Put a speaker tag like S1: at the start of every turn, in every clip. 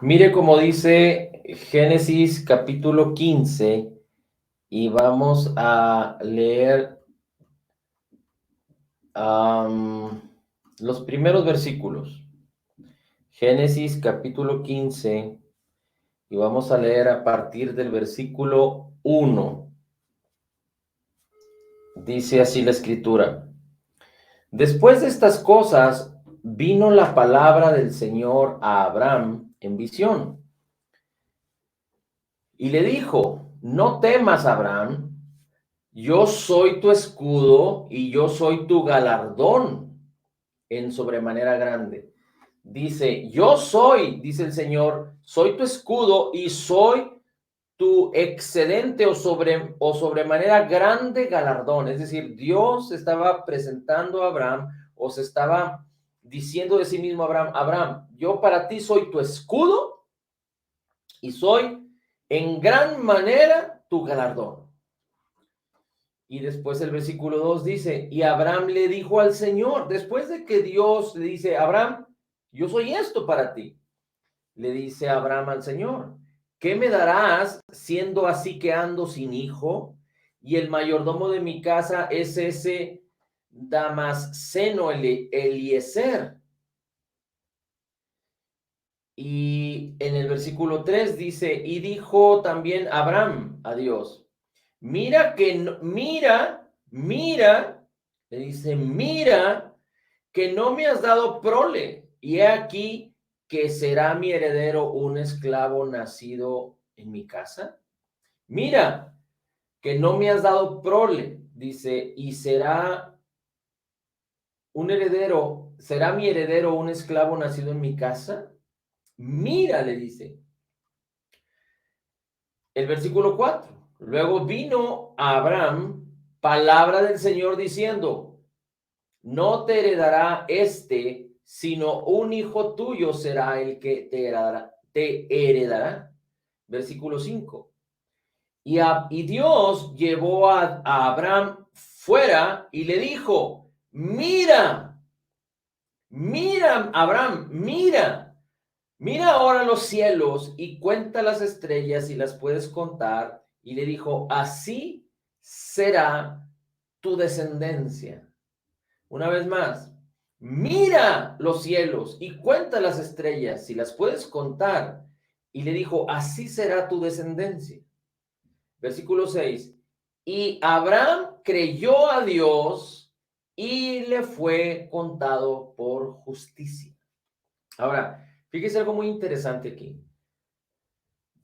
S1: Mire cómo dice Génesis capítulo 15 y vamos a leer los primeros versículos. Génesis capítulo 15 y vamos a leer a partir del versículo 1. Dice así la escritura. Después de estas cosas, vino la palabra del Señor a Abraham en visión. Y le dijo, no temas, Abraham, yo soy tu escudo y yo soy tu galardón en sobremanera grande. Dice, yo soy, dice el Señor, soy tu escudo y soy tu excedente o sobremanera grande galardón. Es decir, Dios estaba presentando a Abraham o se estaba diciendo de sí mismo a Abraham, Abraham, yo para ti soy tu escudo y soy en gran manera tu galardón. Y después el versículo 2 dice, y Abraham le dijo al Señor, después de que Dios le dice, Abraham, yo soy esto para ti, le dice Abraham al Señor, ¿qué me darás siendo así que ando sin hijo? Y el mayordomo de mi casa es ese Damasceno Eliezer. Y en el versículo 3 dice, y dijo también Abraham a Dios, mira que, mira, le dice, mira que no me has dado prole, y he aquí que será mi heredero un esclavo nacido en mi casa. Mira que no me has dado prole, dice, y será un heredero, será mi heredero un esclavo nacido en mi casa. Mira, le dice. El versículo 4. Luego vino a Abraham palabra del Señor diciendo, no te heredará este, sino un hijo tuyo será el que te heredará. Te heredará. Versículo 5. Y Dios llevó a Abraham fuera y le dijo, mira, Abraham, mira ahora los cielos y cuenta las estrellas y las puedes contar. Y le dijo, así será tu descendencia. Una vez más, mira los cielos y cuenta las estrellas si las puedes contar. Y le dijo, así será tu descendencia. Versículo 6. Y Abraham creyó a Dios y le fue contado por justicia. Ahora, fíjese algo muy interesante aquí.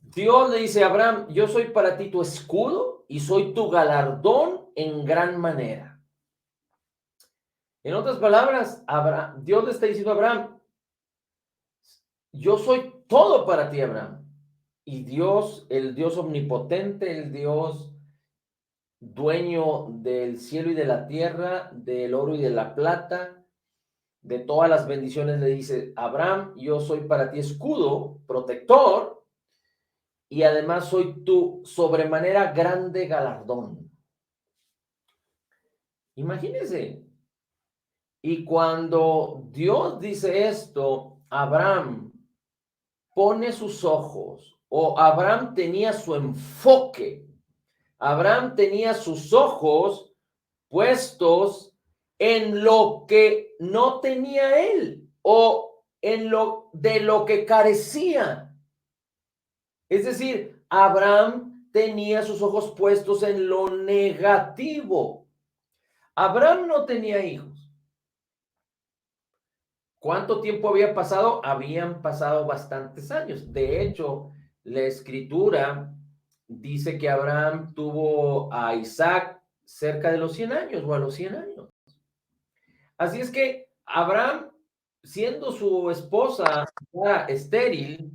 S1: Dios le dice a Abraham, yo soy para ti tu escudo y soy tu galardón en gran manera. En otras palabras, Dios le está diciendo a Abraham, yo soy todo para ti, Abraham. Y Dios, el Dios omnipotente, el Dios dueño del cielo y de la tierra, del oro y de la plata, de todas las bendiciones, le dice, Abraham, yo soy para ti escudo, protector, y además soy tu sobremanera grande galardón. Imagínense. Y cuando Dios dice esto, Abraham pone sus ojos, o Abraham tenía su enfoque, Abraham tenía sus ojos puestos en lo que no tenía él, o en lo que carecía. Es decir, Abraham tenía sus ojos puestos en lo negativo. Abraham no tenía hijos. ¿Cuánto tiempo había pasado? Habían pasado bastantes años. De hecho, la escritura dice que Abraham tuvo a Isaac cerca de los 100 años o a los 100 años. Así es que Abraham, siendo su esposa ya estéril,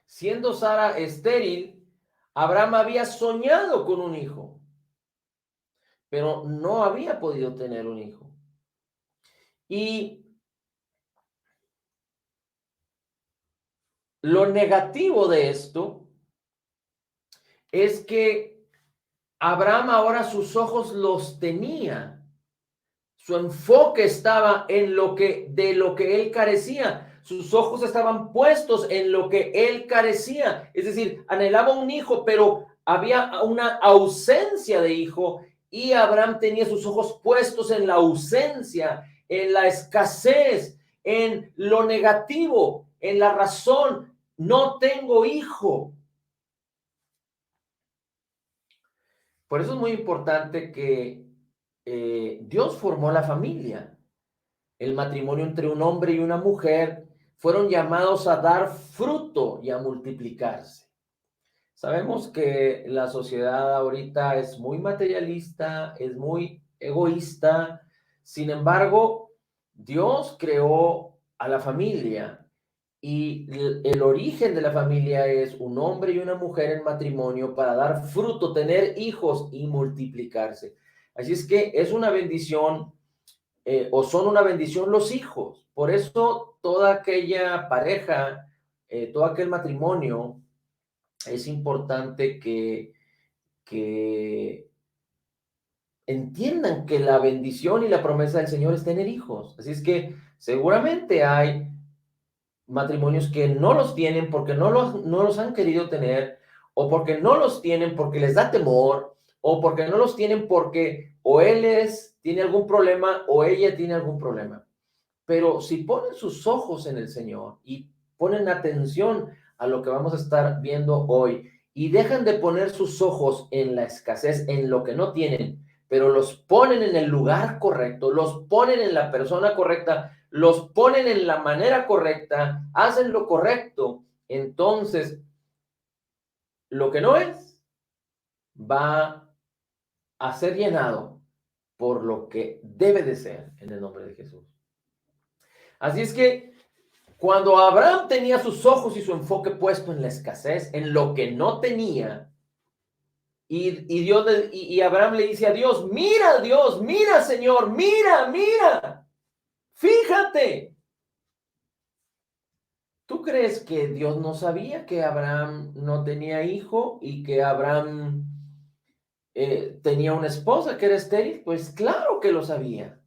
S1: siendo Sara estéril, Abraham había soñado con un hijo, pero no había podido tener un hijo. Y lo negativo de esto es que Abraham ahora sus ojos los tenía Su enfoque estaba en de lo que él carecía. Sus ojos estaban puestos en lo que él carecía. Es decir, anhelaba un hijo, pero había una ausencia de hijo y Abraham tenía sus ojos puestos en la ausencia, en la escasez, en lo negativo, en la razón. No tengo hijo. Por eso es muy importante que Dios formó la familia. El matrimonio entre un hombre y una mujer fueron llamados a dar fruto y a multiplicarse. Sabemos que la sociedad ahorita es muy materialista, es muy egoísta. Sin embargo, Dios creó a la familia y el origen de la familia es un hombre y una mujer en matrimonio para dar fruto, tener hijos y multiplicarse. Así es que es una bendición o son una bendición los hijos. Por eso toda aquella pareja, todo aquel matrimonio, es importante que entiendan que la bendición y la promesa del Señor es tener hijos. Así es que seguramente hay matrimonios que no los tienen porque no los han querido tener, o porque no los tienen porque les da temor, o porque no los tienen porque o tiene algún problema o ella tiene algún problema. Pero si ponen sus ojos en el Señor y ponen atención a lo que vamos a estar viendo hoy y dejan de poner sus ojos en la escasez, en lo que no tienen, pero los ponen en el lugar correcto, los ponen en la persona correcta, los ponen en la manera correcta, hacen lo correcto, entonces lo que no es va a ser llenado por lo que debe de ser en el nombre de Jesús. Así es que cuando Abraham tenía sus ojos y su enfoque puesto en la escasez, en lo que no tenía, y Abraham le dice a Dios, mira, Señor, mira, fíjate. ¿Tú crees que Dios no sabía que Abraham no tenía hijo y que Abraham tenía una esposa que era estéril? Pues claro que lo sabía.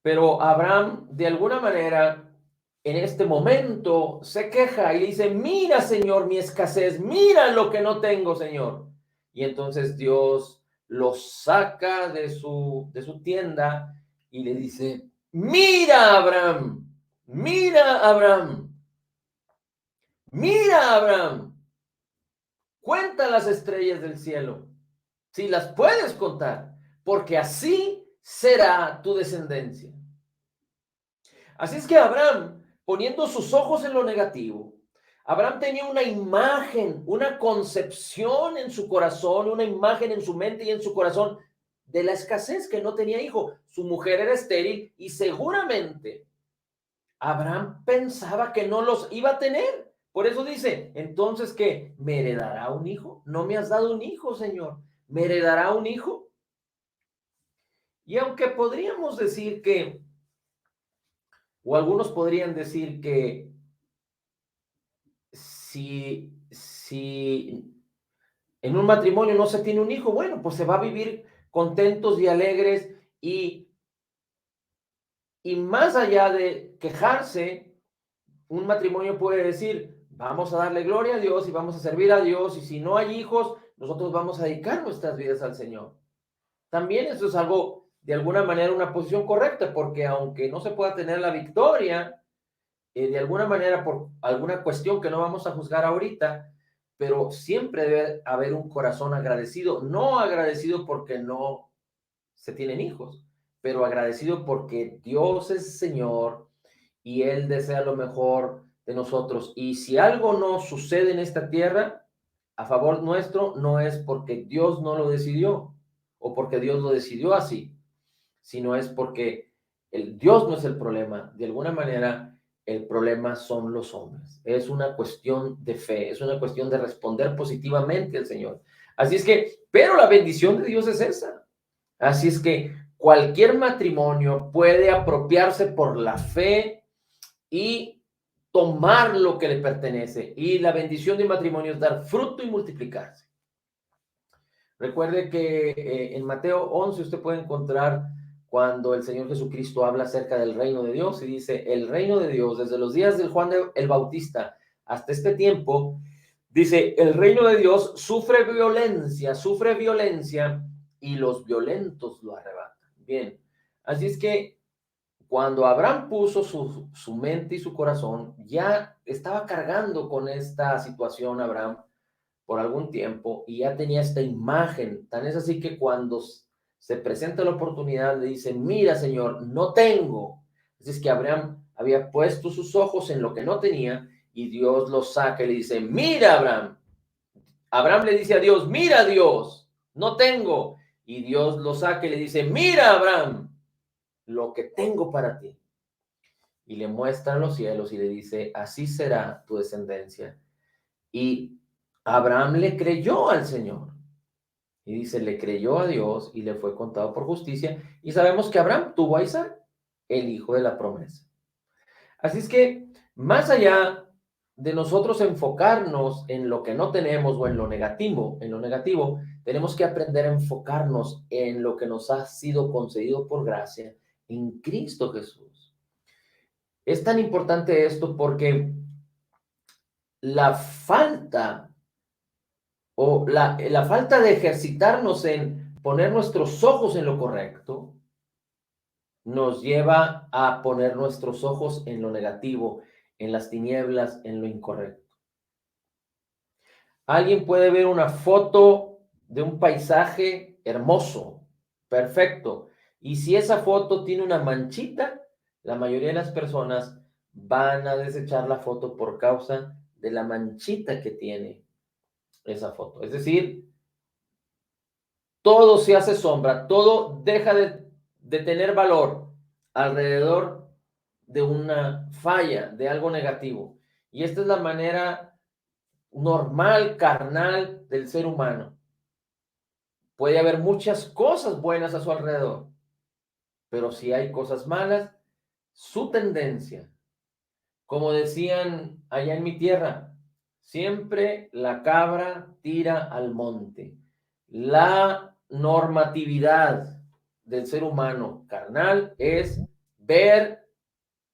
S1: Pero Abraham, de alguna manera, en este momento se queja y dice, mira, Señor, mi escasez, mira lo que no tengo, Señor. Y entonces Dios lo saca de su tienda y le dice, mira, Abraham, mira, Abraham, cuenta las estrellas del cielo, si las puedes contar, porque así será tu descendencia. Así es que Abraham, poniendo sus ojos en lo negativo, Abraham tenía una imagen, una concepción en su corazón, una imagen en su mente y en su corazón de la escasez, que no tenía hijo. Su mujer era estéril y seguramente Abraham pensaba que no los iba a tener. Por eso dice, entonces, ¿qué? ¿Me heredará un hijo? No me has dado un hijo, Señor. ¿Me heredará un hijo? Y aunque podríamos decir que, o algunos podrían decir que si en un matrimonio no se tiene un hijo, bueno, pues se va a vivir contentos y alegres y más allá de quejarse, un matrimonio puede decir, vamos a darle gloria a Dios y vamos a servir a Dios y si no hay hijos, nosotros vamos a dedicar nuestras vidas al Señor. También eso es algo, de alguna manera, una posición correcta, porque aunque no se pueda tener la victoria, de alguna manera, por alguna cuestión que no vamos a juzgar ahorita, pero siempre debe haber un corazón agradecido, no agradecido porque no se tienen hijos, pero agradecido porque Dios es Señor y Él desea lo mejor de nosotros. Y si algo no sucede en esta tierra a favor nuestro, no es porque Dios no lo decidió o porque Dios lo decidió así, sino es porque Dios no es el problema. De alguna manera, el problema son los hombres. Es una cuestión de fe, es una cuestión de responder positivamente al Señor. Así es que, pero la bendición de Dios es esa. Así es que cualquier matrimonio puede apropiarse por la fe y tomar lo que le pertenece. Y la bendición de un matrimonio es dar fruto y multiplicarse. Recuerde que en Mateo 11 usted puede encontrar cuando el Señor Jesucristo habla acerca del reino de Dios y dice, el reino de Dios, desde los días de Juan el Bautista hasta este tiempo, dice, el reino de Dios sufre violencia y los violentos lo arrebatan. Bien, así es que cuando Abraham puso su mente y su corazón, ya estaba cargando con esta situación Abraham por algún tiempo y ya tenía esta imagen. Tan es así que cuando se presenta la oportunidad le dice, mira Señor, no tengo. Así es que Abraham había puesto sus ojos en lo que no tenía y Dios lo saca y le dice, mira Abraham. Abraham le dice a Dios, mira Dios, no tengo. Y Dios lo saca y le dice, mira Abraham, lo que tengo para ti. Y le muestra los cielos y le dice, así será tu descendencia. Y Abraham le creyó al Señor. Y dice, le creyó a Dios y le fue contado por justicia. Y sabemos que Abraham tuvo a Isaac, el hijo de la promesa. Así es que, más allá de nosotros enfocarnos en lo que no tenemos o en lo negativo, tenemos que aprender a enfocarnos en lo que nos ha sido concedido por gracia en Cristo Jesús. Es tan importante esto porque la falta la falta de ejercitarnos en poner nuestros ojos en lo correcto nos lleva a poner nuestros ojos en lo negativo, en las tinieblas, en lo incorrecto. Alguien puede ver una foto de un paisaje hermoso, perfecto, y si esa foto tiene una manchita, la mayoría de las personas van a desechar la foto por causa de la manchita que tiene esa foto. Es decir, todo se hace sombra, todo deja de tener valor alrededor de una falla, de algo negativo. Y esta es la manera normal, carnal del ser humano. Puede haber muchas cosas buenas a su alrededor, pero si hay cosas malas, su tendencia, como decían allá en mi tierra, siempre la cabra tira al monte. La normatividad del ser humano carnal es ver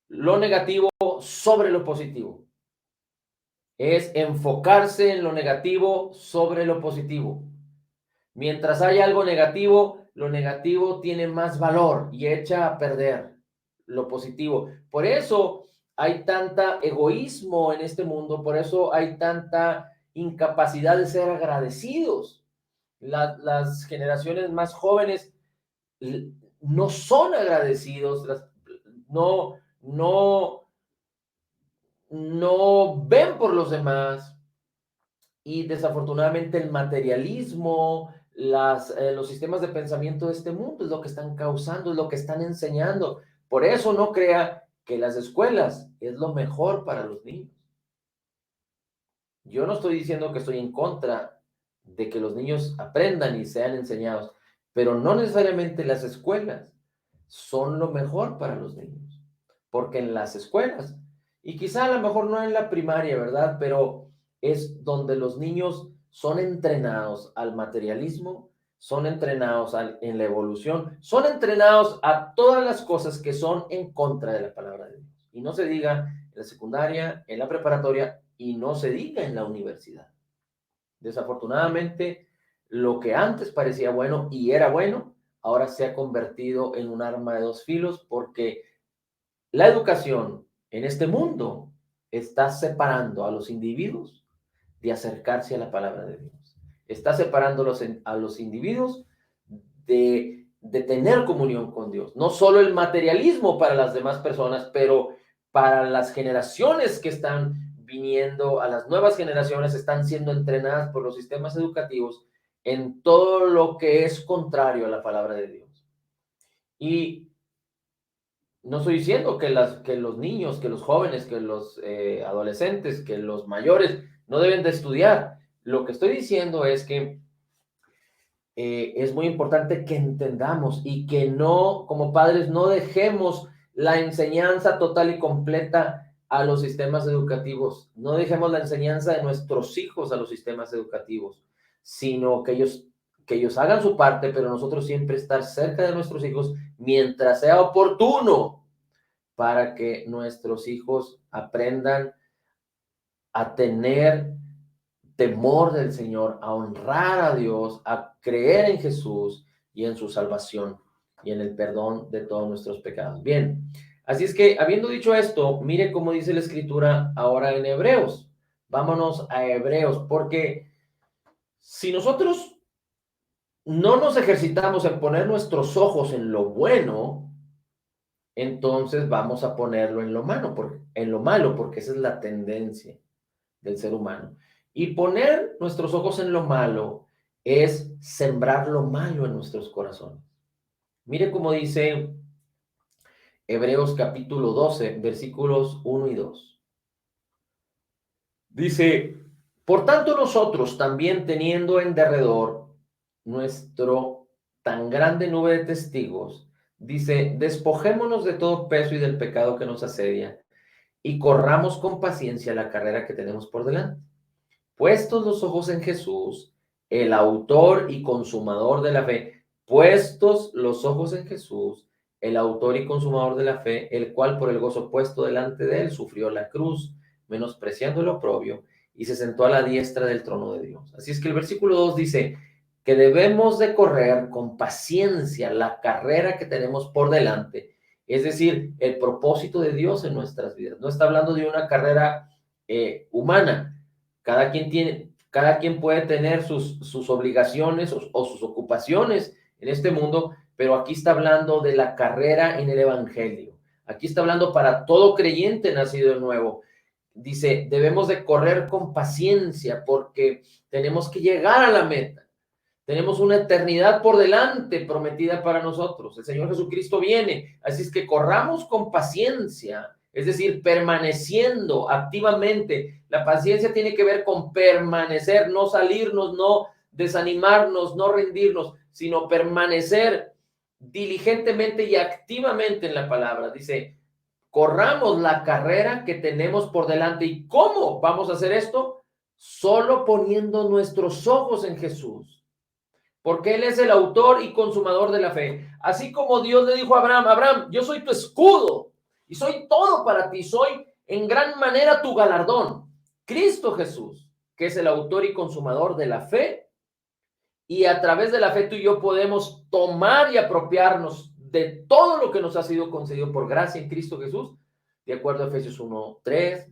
S1: lo negativo sobre lo positivo. Es enfocarse en lo negativo sobre lo positivo. Mientras hay algo negativo, lo negativo tiene más valor y echa a perder lo positivo. Por eso hay tanta egoísmo en este mundo, por eso hay tanta incapacidad de ser agradecidos. Las generaciones más jóvenes no son agradecidos, no, no ven por los demás y desafortunadamente el materialismo, los sistemas de pensamiento de este mundo es lo que están causando, es lo que están enseñando. Por eso no crea que las escuelas es lo mejor para los niños. Yo no estoy diciendo que estoy en contra de que los niños aprendan y sean enseñados, pero no necesariamente las escuelas son lo mejor para los niños, porque en las escuelas, y quizá a lo mejor no en la primaria, ¿verdad? Pero es donde los niños son entrenados al materialismo, son entrenados en la evolución, son entrenados a todas las cosas que son en contra de la palabra de Dios. Y no se diga en la secundaria, en la preparatoria y no se diga en la universidad. Desafortunadamente, lo que antes parecía bueno y era bueno, ahora se ha convertido en un arma de dos filos porque la educación en este mundo está separando a los individuos de acercarse a la palabra de Dios. Está separando a los individuos de tener comunión con Dios. No solo el materialismo para las demás personas, pero para las generaciones que están viniendo, a las nuevas generaciones, están siendo entrenadas por los sistemas educativos en todo lo que es contrario a la palabra de Dios. Y no estoy diciendo que los niños, que los jóvenes, que los adolescentes, que los mayores no deben de estudiar. Lo que estoy diciendo es que es muy importante que entendamos y que no, como padres, no dejemos la enseñanza total y completa a los sistemas educativos. No dejemos la enseñanza de nuestros hijos a los sistemas educativos, sino que ellos que ellos hagan su parte, pero nosotros siempre estar cerca de nuestros hijos mientras sea oportuno para que nuestros hijos aprendan a tener temor del Señor, a honrar a Dios, a creer en Jesús y en su salvación y en el perdón de todos nuestros pecados. Bien, así es que habiendo dicho esto, mire cómo dice la Escritura ahora en Hebreos. Vámonos a Hebreos, porque si nosotros no nos ejercitamos en poner nuestros ojos en lo bueno, entonces vamos a ponerlo en lo malo, porque esa es la tendencia del ser humano. Y poner nuestros ojos en lo malo es sembrar lo malo en nuestros corazones. Mire cómo dice Hebreos capítulo 12, versículos 1 y 2. Dice, por tanto nosotros también teniendo en derredor nuestro tan grande nube de testigos, dice, despojémonos de todo peso y del pecado que nos asedia y corramos con paciencia la carrera que tenemos por delante. Puestos los ojos en Jesús, el autor y consumador de la fe, puestos los ojos en Jesús, el autor y consumador de la fe, el cual por el gozo puesto delante de él sufrió la cruz, menospreciando el oprobio, y se sentó a la diestra del trono de Dios. Así es que el versículo 2 dice que debemos de correr con paciencia la carrera que tenemos por delante, es decir, el propósito de Dios en nuestras vidas. No está hablando de una carrera humana. Cada quien puede tener sus obligaciones o sus ocupaciones en este mundo, pero aquí está hablando de la carrera en el evangelio. Aquí está hablando para todo creyente nacido de nuevo. Dice, debemos de correr con paciencia porque tenemos que llegar a la meta. Tenemos una eternidad por delante prometida para nosotros. El Señor Jesucristo viene. Así es que corramos con paciencia, es decir, permaneciendo activamente. La paciencia tiene que ver con permanecer, no salirnos, no desanimarnos, no rendirnos, sino permanecer diligentemente y activamente en la palabra. Dice, corramos la carrera que tenemos por delante. ¿Y cómo vamos a hacer esto? Solo poniendo nuestros ojos en Jesús, porque Él es el autor y consumador de la fe. Así como Dios le dijo a Abraham, Abraham, yo soy tu escudo y soy todo para ti, soy en gran manera tu galardón. Cristo Jesús, que es el autor y consumador de la fe, y a través de la fe tú y yo podemos tomar y apropiarnos de todo lo que nos ha sido concedido por gracia en Cristo Jesús, de acuerdo a Efesios 1:3,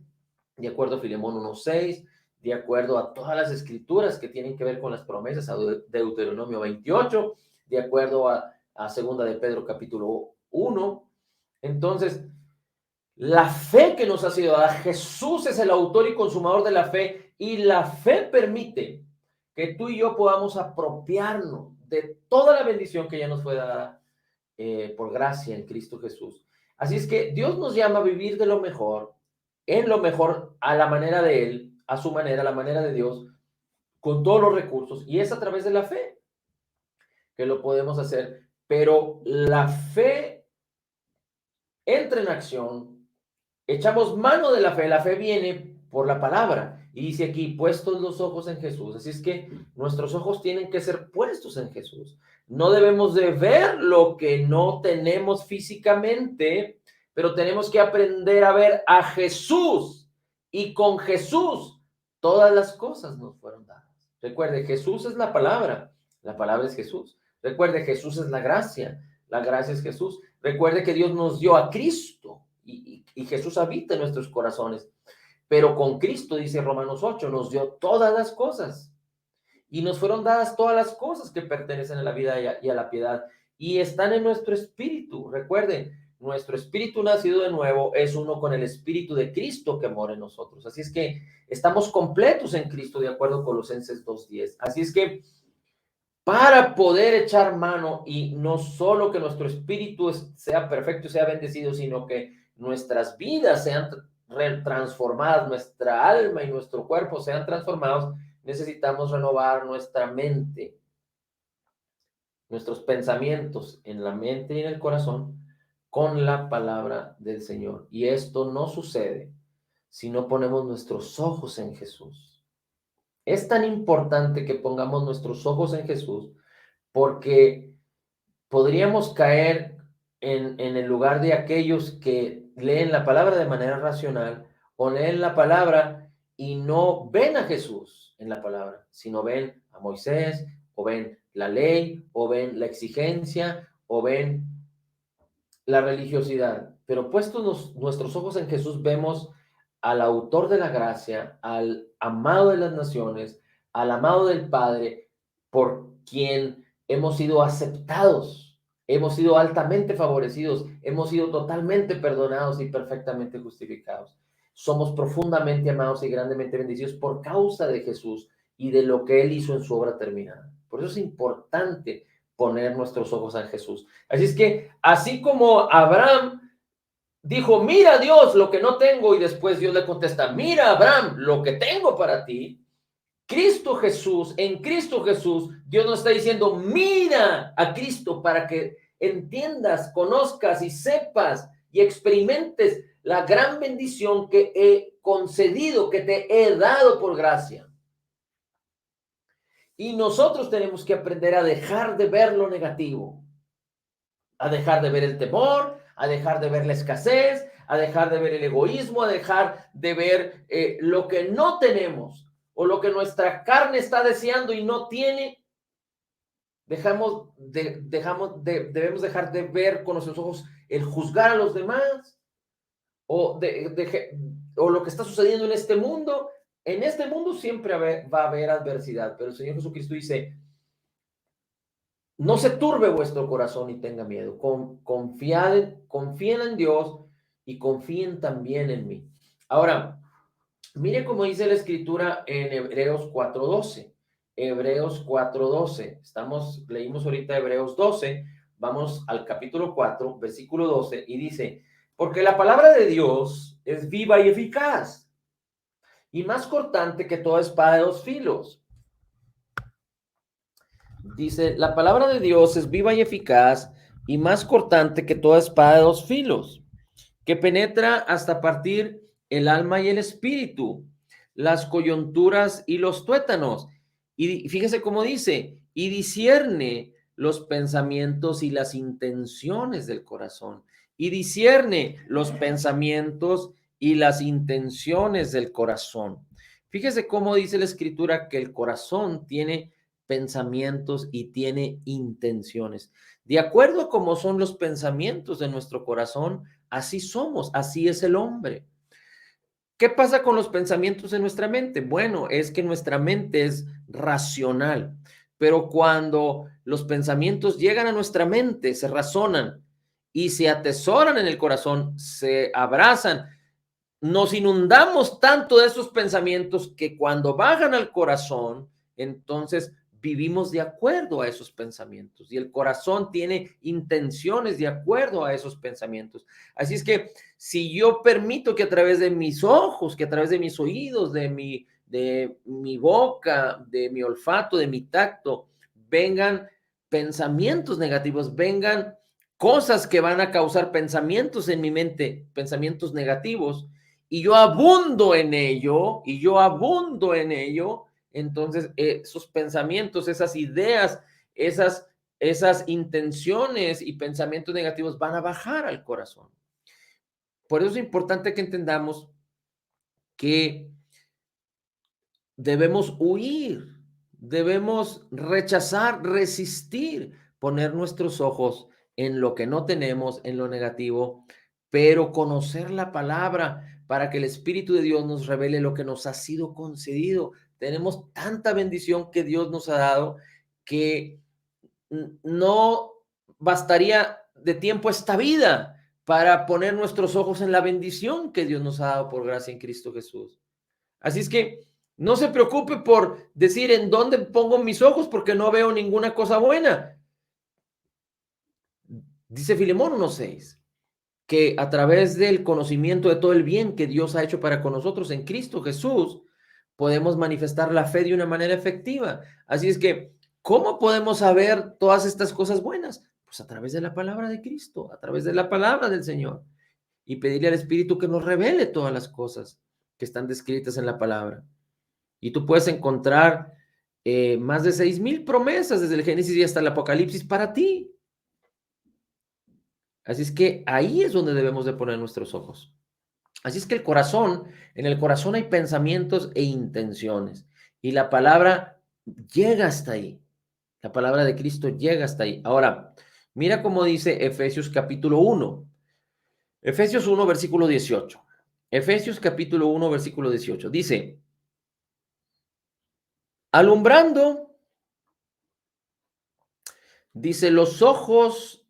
S1: de acuerdo a Filemón 1:6, de acuerdo a todas las escrituras que tienen que ver con las promesas, a Deuteronomio 28, de acuerdo a segunda de Pedro capítulo 1. Entonces, la fe que nos ha sido dada, Jesús es el autor y consumador de la fe, y la fe permite que tú y yo podamos apropiarnos de toda la bendición que ya nos fue dada por gracia en Cristo Jesús. Así es que Dios nos llama a vivir de lo mejor, en lo mejor, a la manera de Él, a su manera, a la manera de Dios, con todos los recursos, y es a través de la fe que lo podemos hacer. Pero la fe entra en acción, echamos mano de la fe viene por la palabra, y dice aquí, puestos los ojos en Jesús. Así es que nuestros ojos tienen que ser puestos en Jesús. No debemos de ver lo que no tenemos físicamente, pero tenemos que aprender a ver a Jesús, y con Jesús todas las cosas nos fueron dadas. Recuerde, Jesús es la palabra es Jesús. Recuerde, Jesús es la gracia es Jesús. Recuerde que Dios nos dio a Cristo, y Jesús habita en nuestros corazones. Pero con Cristo, dice Romanos 8, nos dio todas las cosas. Y nos fueron dadas todas las cosas que pertenecen a la vida y a la piedad. Y están en nuestro espíritu. Recuerden, nuestro espíritu nacido de nuevo es uno con el espíritu de Cristo que mora en nosotros. Así es que estamos completos en Cristo, de acuerdo a Colosenses 2:10. Así es que para poder echar mano, y no solo que nuestro espíritu sea perfecto y sea bendecido, sino que nuestras vidas sean transformadas, nuestra alma y nuestro cuerpo sean transformados, necesitamos renovar nuestra mente, nuestros pensamientos en la mente y en el corazón con la palabra del Señor. Y esto no sucede si no ponemos nuestros ojos en Jesús. Es tan importante que pongamos nuestros ojos en Jesús, porque podríamos caer en el lugar de aquellos que leen la palabra de manera racional o leen la palabra y no ven a Jesús en la palabra, sino ven a Moisés o ven la ley o ven la exigencia o ven la religiosidad. Pero puestos nuestros ojos en Jesús, vemos al autor de la gracia, al amado de las naciones, al amado del Padre, por quien hemos sido aceptados, hemos sido altamente favorecidos, hemos sido totalmente perdonados y perfectamente justificados. Somos profundamente amados y grandemente bendecidos por causa de Jesús y de lo que Él hizo en su obra terminada. Por eso es importante poner nuestros ojos en Jesús. Así es que, así como Abraham dijo, mira Dios lo que no tengo, y después Dios le contesta, mira Abraham lo que tengo para ti, Cristo Jesús, en Cristo Jesús, Dios nos está diciendo, mira a Cristo para que entiendas, conozcas y sepas y experimentes la gran bendición que he concedido, que te he dado por gracia. Y nosotros tenemos que aprender a dejar de ver lo negativo, a dejar de ver el temor, a dejar de ver la escasez, a dejar de ver el egoísmo, a dejar de ver lo que no tenemos o lo que nuestra carne está deseando y no tiene. Debemos dejar de ver con nuestros ojos el juzgar a los demás o lo que está sucediendo en este mundo. En este mundo siempre va a haber adversidad, pero el Señor Jesucristo dice, no se turbe vuestro corazón y tenga miedo. Confíen en Dios y confíen también en mí. Ahora, mire cómo dice la Escritura en Hebreos 4:12. Hebreos 4:12. Leímos ahorita Hebreos 12. Vamos al capítulo 4, versículo 12, y dice, porque la palabra de Dios es viva y eficaz, y más cortante que toda espada de dos filos. Dice, la palabra de Dios es viva y eficaz y más cortante que toda espada de dos filos, que penetra hasta partir el alma y el espíritu, las coyunturas y los tuétanos. Y fíjese cómo dice, y discierne los pensamientos y las intenciones del corazón. Y discierne los pensamientos y las intenciones del corazón. Fíjese cómo dice la Escritura que el corazón tiene pensamientos y tiene intenciones. De acuerdo a cómo son los pensamientos de nuestro corazón, así somos, así es el hombre. ¿Qué pasa con los pensamientos de nuestra mente? Bueno, es que nuestra mente es racional, pero cuando los pensamientos llegan a nuestra mente, se razonan y se atesoran en el corazón, se abrazan, nos inundamos tanto de esos pensamientos que cuando bajan al corazón, entonces vivimos de acuerdo a esos pensamientos y el corazón tiene intenciones de acuerdo a esos pensamientos. Así es que si yo permito que a través de mis ojos, que a través de mis oídos, de mi boca, de mi olfato, de mi tacto, vengan pensamientos negativos, vengan cosas que van a causar pensamientos en mi mente, pensamientos negativos, y yo abundo en ello, entonces esos pensamientos, esas ideas, esas intenciones y pensamientos negativos van a bajar al corazón. Por eso es importante que entendamos que debemos huir, debemos rechazar, resistir, poner nuestros ojos en lo que no tenemos, en lo negativo, pero conocer la palabra para que el Espíritu de Dios nos revele lo que nos ha sido concedido. Tenemos tanta bendición que Dios nos ha dado que no bastaría de tiempo esta vida para poner nuestros ojos en la bendición que Dios nos ha dado por gracia en Cristo Jesús. Así es que no se preocupe por decir en dónde pongo mis ojos porque no veo ninguna cosa buena. Dice Filemón 1:6, que a través del conocimiento de todo el bien que Dios ha hecho para con nosotros en Cristo Jesús, podemos manifestar la fe de una manera efectiva. Así es que, ¿cómo podemos saber todas estas cosas buenas? Pues a través de la palabra de Cristo, a través de la palabra del Señor. Y pedirle al Espíritu que nos revele todas las cosas que están descritas en la palabra. Y tú puedes encontrar más de 6,000 promesas desde el Génesis y hasta el Apocalipsis para ti. Así es que ahí es donde debemos de poner nuestros ojos. Así es que en el corazón hay pensamientos e intenciones. Y la palabra llega hasta ahí. La palabra de Cristo llega hasta ahí. Ahora, mira cómo dice Efesios capítulo 1. Efesios 1, versículo 18. Efesios capítulo 1, versículo 18. Dice, alumbrando, dice, los ojos,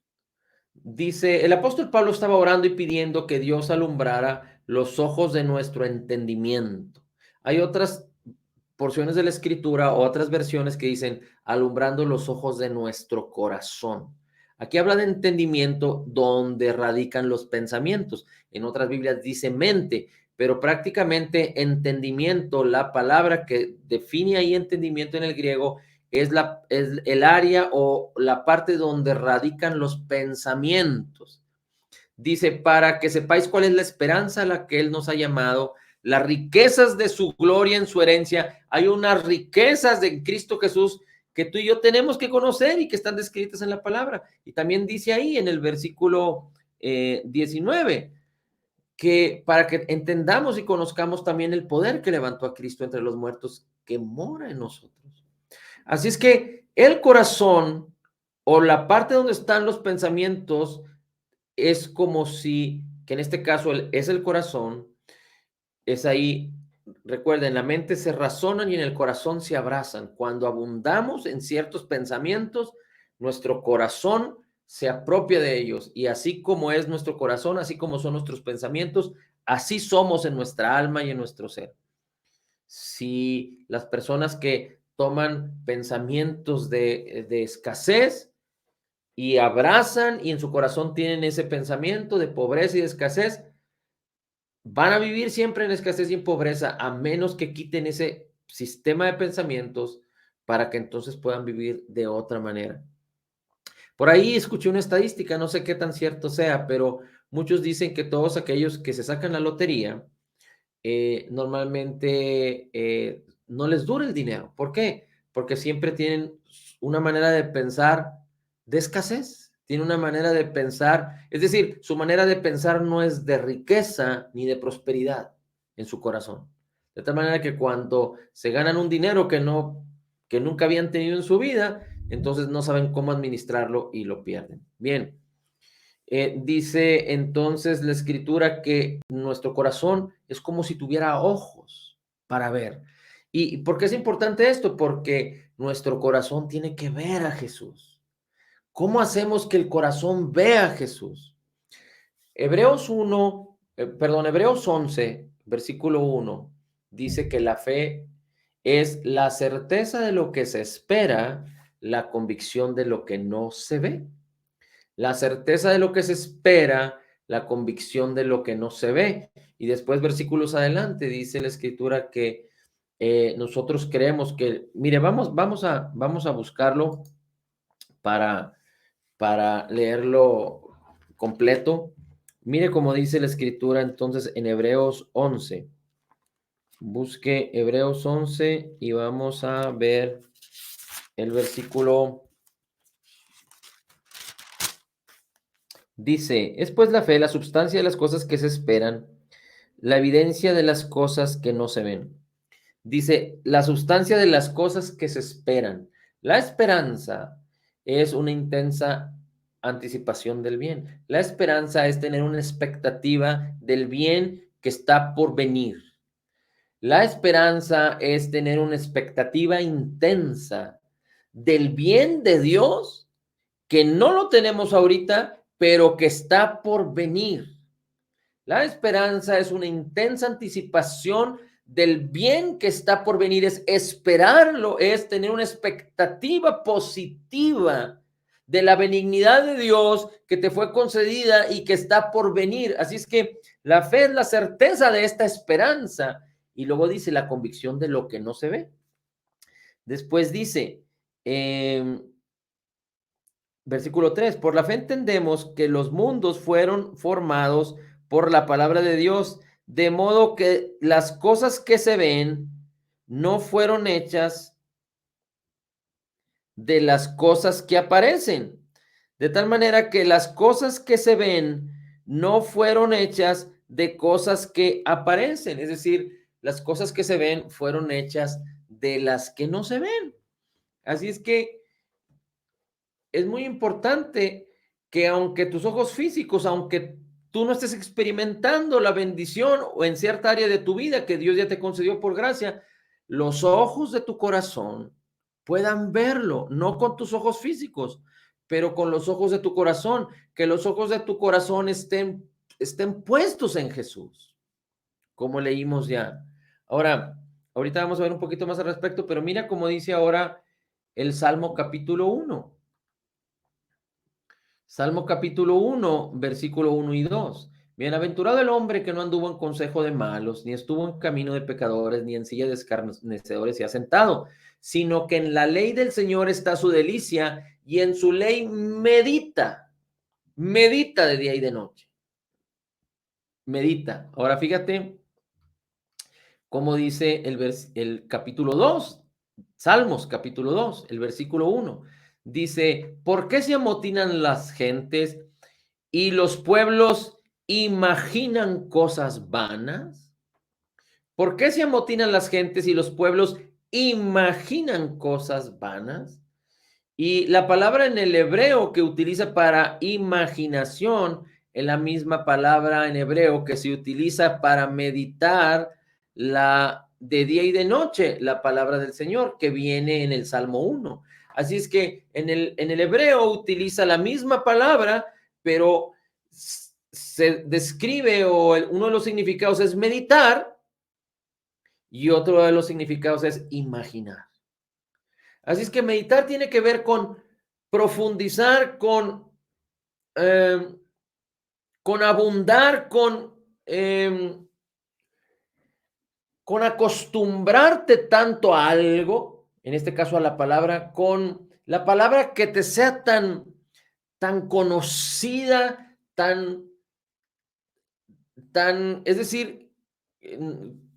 S1: dice, el apóstol Pablo estaba orando y pidiendo que Dios alumbrara los ojos de nuestro entendimiento. Hay otras porciones de la escritura o otras versiones que dicen alumbrando los ojos de nuestro corazón. Aquí habla de entendimiento donde radican los pensamientos. En otras Biblias dice mente, pero prácticamente entendimiento, la palabra que define ahí entendimiento en el griego es el área o la parte donde radican los pensamientos. Dice, para que sepáis cuál es la esperanza a la que Él nos ha llamado, las riquezas de su gloria en su herencia. Hay unas riquezas de Cristo Jesús que tú y yo tenemos que conocer y que están descritas en la palabra. Y también dice ahí en el versículo 19, que para que entendamos y conozcamos también el poder que levantó a Cristo entre los muertos, que mora en nosotros. Así es que el corazón o la parte donde están los pensamientos es como si, que en este caso es el corazón, es ahí, recuerden, la mente se razonan y en el corazón se abrazan. Cuando abundamos en ciertos pensamientos, nuestro corazón se apropia de ellos y así como es nuestro corazón, así como son nuestros pensamientos, así somos en nuestra alma y en nuestro ser. Si las personas que toman pensamientos de escasez, y abrazan y en su corazón tienen ese pensamiento de pobreza y de escasez, van a vivir siempre en escasez y en pobreza, a menos que quiten ese sistema de pensamientos para que entonces puedan vivir de otra manera. Por ahí escuché una estadística, no sé qué tan cierto sea, pero muchos dicen que todos aquellos que se sacan la lotería, normalmente no les dura el dinero. ¿Por qué? Porque siempre tienen una manera de pensar de escasez, tienen una manera de pensar, es decir, su manera de pensar no es de riqueza ni de prosperidad en su corazón. De tal manera que cuando se ganan un dinero que nunca habían tenido en su vida, entonces no saben cómo administrarlo y lo pierden. Bien. Dice entonces la escritura que nuestro corazón es como si tuviera ojos para ver. ¿Y por qué es importante esto? Porque nuestro corazón tiene que ver a Jesús. ¿Cómo hacemos que el corazón vea a Jesús? Hebreos 11, versículo 1, dice que la fe es la certeza de lo que se espera, la convicción de lo que no se ve. La certeza de lo que se espera, la convicción de lo que no se ve. Y después, versículos adelante, dice la escritura que nosotros creemos que, mire, vamos a buscarlo para, para leerlo completo. Mire cómo dice la escritura entonces en Hebreos 11. Busque Hebreos 11 y vamos a ver el versículo. Dice, es pues la fe, la substancia de las cosas que se esperan, la evidencia de las cosas que no se ven. Dice, la sustancia de las cosas que se esperan. La esperanza es una intensa anticipación del bien. La esperanza es tener una expectativa del bien que está por venir. La esperanza es tener una expectativa intensa del bien de Dios que no lo tenemos ahorita, pero que está por venir. La esperanza es una intensa anticipación del bien que está por venir, es esperarlo, es tener una expectativa positiva de la benignidad de Dios que te fue concedida y que está por venir. Así es que la fe es la certeza de esta esperanza. Y luego dice la convicción de lo que no se ve. Después dice, versículo 3, por la fe entendemos que los mundos fueron formados por la palabra de Dios, de modo que las cosas que se ven no fueron hechas de las cosas que aparecen. De tal manera que las cosas que se ven no fueron hechas de cosas que aparecen. Es decir, las cosas que se ven fueron hechas de las que no se ven. Así es que es muy importante que aunque tus ojos físicos, aunque tú no estés experimentando la bendición o en cierta área de tu vida que Dios ya te concedió por gracia, los ojos de tu corazón puedan verlo, no con tus ojos físicos, pero con los ojos de tu corazón, que los ojos de tu corazón estén puestos en Jesús, como leímos ya. Ahora, ahorita vamos a ver un poquito más al respecto, pero mira cómo dice ahora el Salmo capítulo 1. Salmo capítulo 1, versículo 1 y 2. Bienaventurado el hombre que no anduvo en consejo de malos, ni estuvo en camino de pecadores, ni en silla de escarnecedores se ha sentado, sino que en la ley del Señor está su delicia, y en su ley medita de día y de noche. Medita. Ahora fíjate cómo dice el capítulo 2, Salmos capítulo 2, el versículo 1. Dice, ¿por qué se amotinan las gentes y los pueblos imaginan cosas vanas? ¿Por qué se amotinan las gentes y los pueblos imaginan cosas vanas? Y la palabra en el hebreo que utiliza para imaginación es la misma palabra en hebreo que se utiliza para meditar la de día y de noche, la palabra del Señor que viene en el Salmo 1. Así es que en el hebreo utiliza la misma palabra, pero se describe o uno de los significados es meditar y otro de los significados es imaginar. Así es que meditar tiene que ver con profundizar, eh, con abundar, con acostumbrarte tanto a algo, en este caso a la palabra, con la palabra que te sea tan conocida, es decir,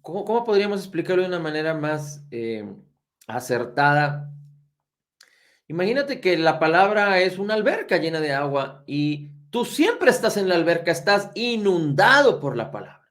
S1: ¿cómo podríamos explicarlo de una manera más acertada? Imagínate que la palabra es una alberca llena de agua y tú siempre estás en la alberca, estás inundado por la palabra.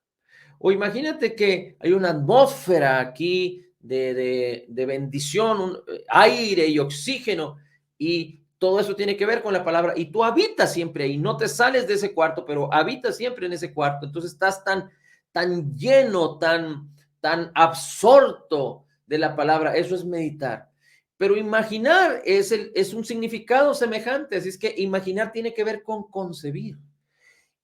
S1: O imagínate que hay una atmósfera aquí de bendición, aire y oxígeno, y todo eso tiene que ver con la palabra, y tú habitas siempre ahí, no te sales de ese cuarto, pero habitas siempre en ese cuarto, entonces estás tan lleno, tan absorto de la palabra, eso es meditar. Pero imaginar es un significado semejante, así es que imaginar tiene que ver con concebir.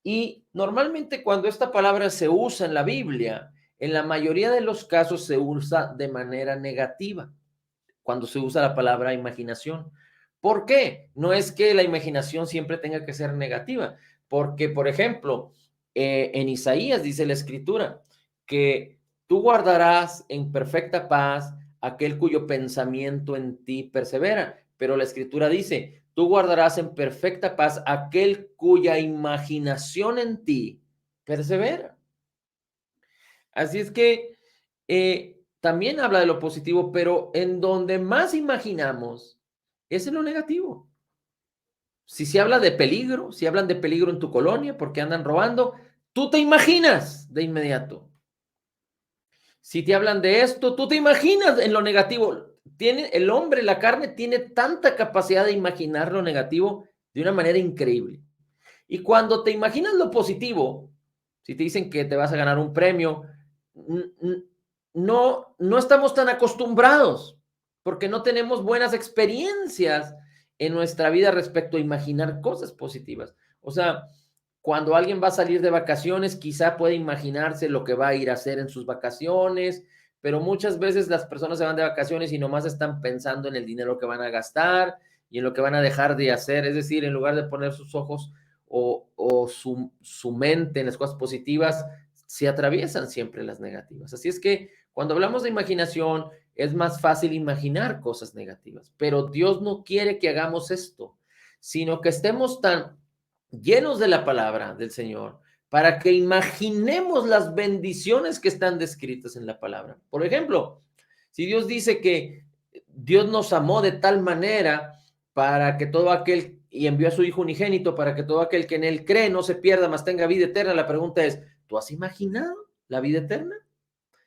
S1: Y normalmente cuando esta palabra se usa en la Biblia, en la mayoría de los casos se usa de manera negativa, cuando se usa la palabra imaginación. ¿Por qué? No es que la imaginación siempre tenga que ser negativa, porque, por ejemplo, en Isaías dice la escritura que tú guardarás en perfecta paz aquel cuyo pensamiento en ti persevera, pero la escritura dice, tú guardarás en perfecta paz aquel cuya imaginación en ti persevera. Así es que también habla de lo positivo, pero en donde más imaginamos es en lo negativo. Si se habla de peligro, si hablan de peligro en tu colonia porque andan robando, tú te imaginas de inmediato. Si te hablan de esto, tú te imaginas en lo negativo. El hombre, la carne, tiene tanta capacidad de imaginar lo negativo de una manera increíble. Y cuando te imaginas lo positivo, si te dicen que te vas a ganar un premio, no estamos tan acostumbrados porque no tenemos buenas experiencias en nuestra vida respecto a imaginar cosas positivas. O sea, cuando alguien va a salir de vacaciones, quizá puede imaginarse lo que va a ir a hacer en sus vacaciones, pero muchas veces las personas se van de vacaciones y nomás están pensando en el dinero que van a gastar y en lo que van a dejar de hacer. Es decir, en lugar de poner sus ojos o su mente en las cosas positivas, se atraviesan siempre las negativas. Así es que cuando hablamos de imaginación, es más fácil imaginar cosas negativas, pero Dios no quiere que hagamos esto, sino que estemos tan llenos de la palabra del Señor para que imaginemos las bendiciones que están descritas en la palabra. Por ejemplo, si Dios dice que Dios nos amó de tal manera para que todo aquel, y envió a su Hijo unigénito para que todo aquel que en él cree no se pierda, mas tenga vida eterna. La pregunta es, ¿tú has imaginado la vida eterna?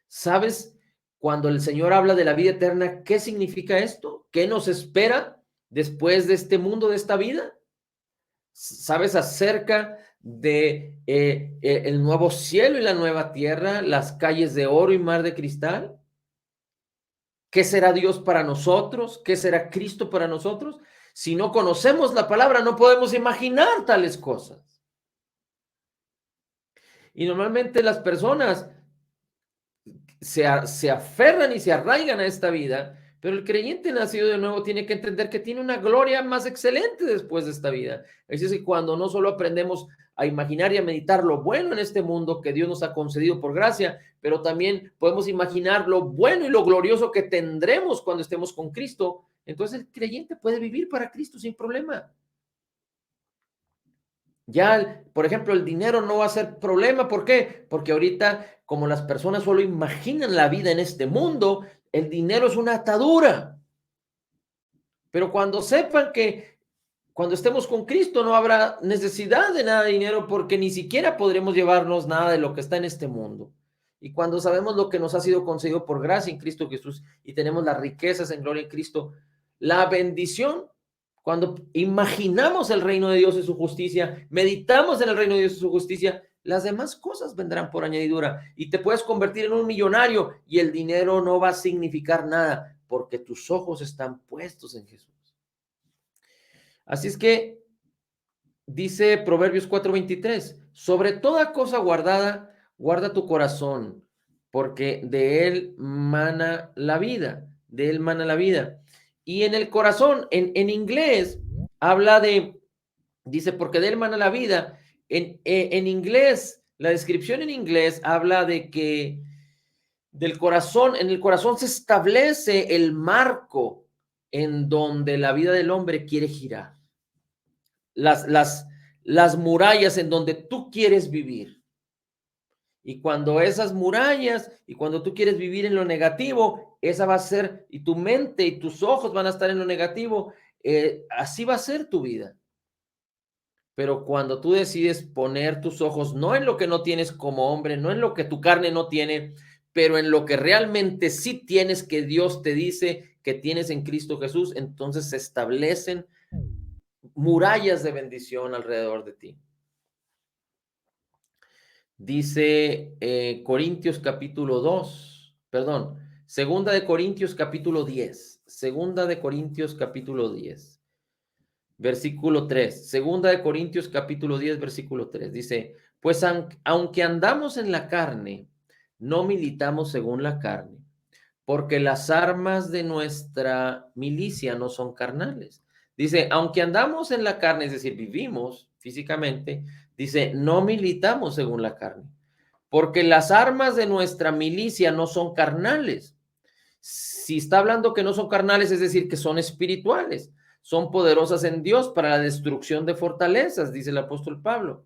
S1: ¿Sabes cuando el Señor habla de la vida eterna, qué significa esto? ¿Qué nos espera después de este mundo, de esta vida? ¿Sabes acerca de el nuevo cielo y la nueva tierra, las calles de oro y mar de cristal? ¿Qué será Dios para nosotros? ¿Qué será Cristo para nosotros? Si no conocemos la palabra, no podemos imaginar tales cosas. Y normalmente las personas se aferran y se arraigan a esta vida, pero el creyente nacido de nuevo tiene que entender que tiene una gloria más excelente después de esta vida. Es decir, cuando no solo aprendemos a imaginar y a meditar lo bueno en este mundo que Dios nos ha concedido por gracia, pero también podemos imaginar lo bueno y lo glorioso que tendremos cuando estemos con Cristo. Entonces el creyente puede vivir para Cristo sin problema. Ya, por ejemplo, el dinero no va a ser problema. ¿Por qué? Porque ahorita, como las personas solo imaginan la vida en este mundo, el dinero es una atadura. Pero cuando sepan que cuando estemos con Cristo no habrá necesidad de nada de dinero porque ni siquiera podremos llevarnos nada de lo que está en este mundo. Y cuando sabemos lo que nos ha sido concedido por gracia en Cristo Jesús y tenemos las riquezas en gloria en Cristo, la bendición, cuando imaginamos el reino de Dios y su justicia, meditamos en el reino de Dios y su justicia, las demás cosas vendrán por añadidura y te puedes convertir en un millonario y el dinero no va a significar nada porque tus ojos están puestos en Jesús. Así es que dice Proverbios 4:23, sobre toda cosa guardada, guarda tu corazón, porque de él mana la vida, de él mana la vida. Y en el corazón, en inglés, habla de, dice, porque de él mana la vida. En inglés, la descripción en inglés habla de que del corazón, en el corazón se establece el marco en donde la vida del hombre quiere girar. Las, las, las murallas en donde tú quieres vivir. Y cuando esas murallas y cuando tú quieres vivir en lo negativo, esa va a ser, y tu mente y tus ojos van a estar en lo negativo, así va a ser tu vida. Pero cuando tú decides poner tus ojos no en lo que no tienes como hombre, no en lo que tu carne no tiene, pero en lo que realmente sí tienes, que Dios te dice que tienes en Cristo Jesús, entonces se establecen murallas de bendición alrededor de ti. Dice Corintios capítulo 2, perdón, segunda de Corintios capítulo 10, segunda de Corintios capítulo 10, versículo 3, segunda de Corintios capítulo 10, versículo 3, dice, pues aunque andamos en la carne, no militamos según la carne, porque las armas de nuestra milicia no son carnales. Dice, aunque andamos en la carne, es decir, vivimos físicamente, dice, no militamos según la carne, porque las armas de nuestra milicia no son carnales. Si está hablando que no son carnales, es decir, que son espirituales, son poderosas en Dios para la destrucción de fortalezas, dice el apóstol Pablo.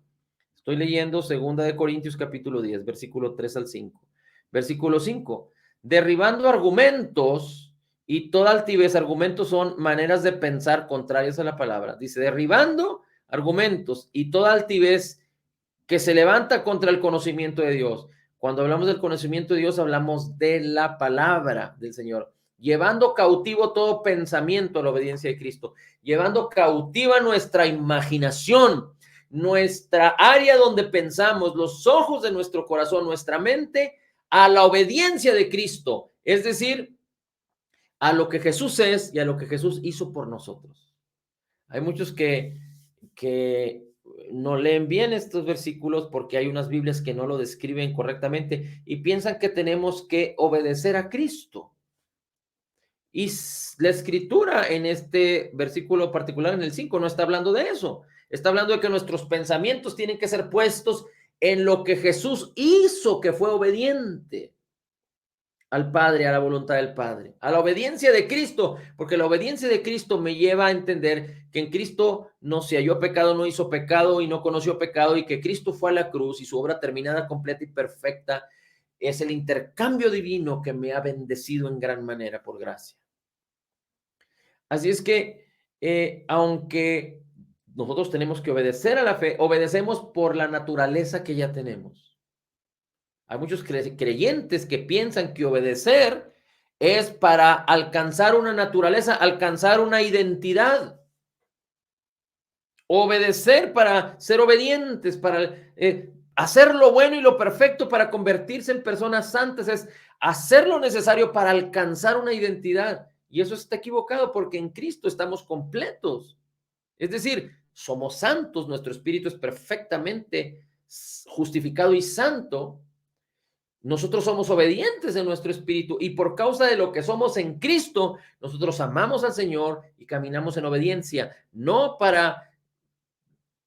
S1: Estoy leyendo segunda de Corintios capítulo 10, versículo 3 al 5. Versículo 5, derribando argumentos y toda altivez, argumentos son maneras de pensar contrarias a la palabra. Dice, derribando argumentos y toda altivez que se levanta contra el conocimiento de Dios. Cuando hablamos del conocimiento de Dios, hablamos de la palabra del Señor, llevando cautivo todo pensamiento a la obediencia de Cristo, llevando cautiva nuestra imaginación, nuestra área donde pensamos, los ojos de nuestro corazón, nuestra mente, a la obediencia de Cristo, es decir, a lo que Jesús es y a lo que Jesús hizo por nosotros. Hay muchos que no leen bien estos versículos porque hay unas Biblias que no lo describen correctamente y piensan que tenemos que obedecer a Cristo. Y la escritura en este versículo particular, en el 5, no está hablando de eso. Está hablando de que nuestros pensamientos tienen que ser puestos en lo que Jesús hizo, que fue obediente al Padre, a la voluntad del Padre, a la obediencia de Cristo, porque la obediencia de Cristo me lleva a entender que en Cristo no se halló pecado, no hizo pecado y no conoció pecado, y que Cristo fue a la cruz y su obra terminada, completa y perfecta es el intercambio divino que me ha bendecido en gran manera por gracia. Así es que, aunque nosotros tenemos que obedecer a la fe, obedecemos por la naturaleza que ya tenemos. Hay muchos creyentes que piensan que obedecer es para alcanzar una naturaleza, alcanzar una identidad. Obedecer para ser obedientes, para hacer lo bueno y lo perfecto para convertirse en personas santas, es hacer lo necesario para alcanzar una identidad. Y eso está equivocado porque en Cristo estamos completos. Es decir, somos santos, nuestro espíritu es perfectamente justificado y santo. Nosotros somos obedientes de nuestro espíritu y por causa de lo que somos en Cristo, nosotros amamos al Señor y caminamos en obediencia, no para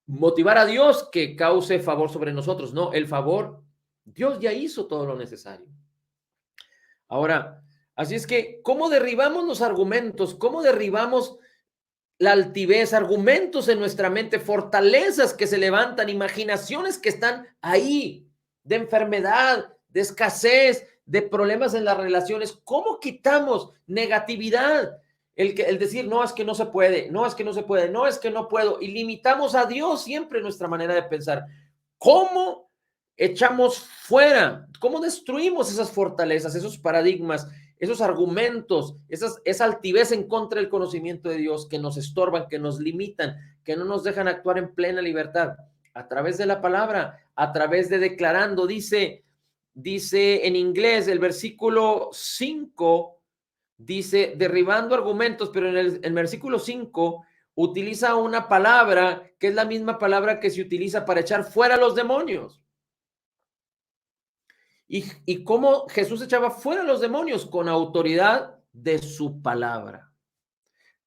S1: motivar a Dios que cause favor sobre nosotros. No, el favor, Dios ya hizo todo lo necesario. Ahora, así es que, ¿cómo derribamos los argumentos? ¿Cómo derribamos la altivez? Argumentos en nuestra mente, fortalezas que se levantan, imaginaciones que están ahí, de enfermedad, de escasez, de problemas en las relaciones. ¿Cómo quitamos negatividad? El decir, no, es que no se puede, no, es que no se puede, no, es que no puedo. Y limitamos a Dios siempre nuestra manera de pensar. ¿Cómo echamos fuera? ¿Cómo destruimos esas fortalezas, esos paradigmas, esos argumentos, esa altivez en contra del conocimiento de Dios que nos estorban, que nos limitan, que no nos dejan actuar en plena libertad? A través de la palabra, a través de declarando, dice en inglés el versículo 5, dice derribando argumentos, pero en el versículo 5 utiliza una palabra que es la misma palabra que se utiliza para echar fuera a los demonios. ¿Y cómo Jesús echaba fuera a los demonios? Con autoridad de su palabra.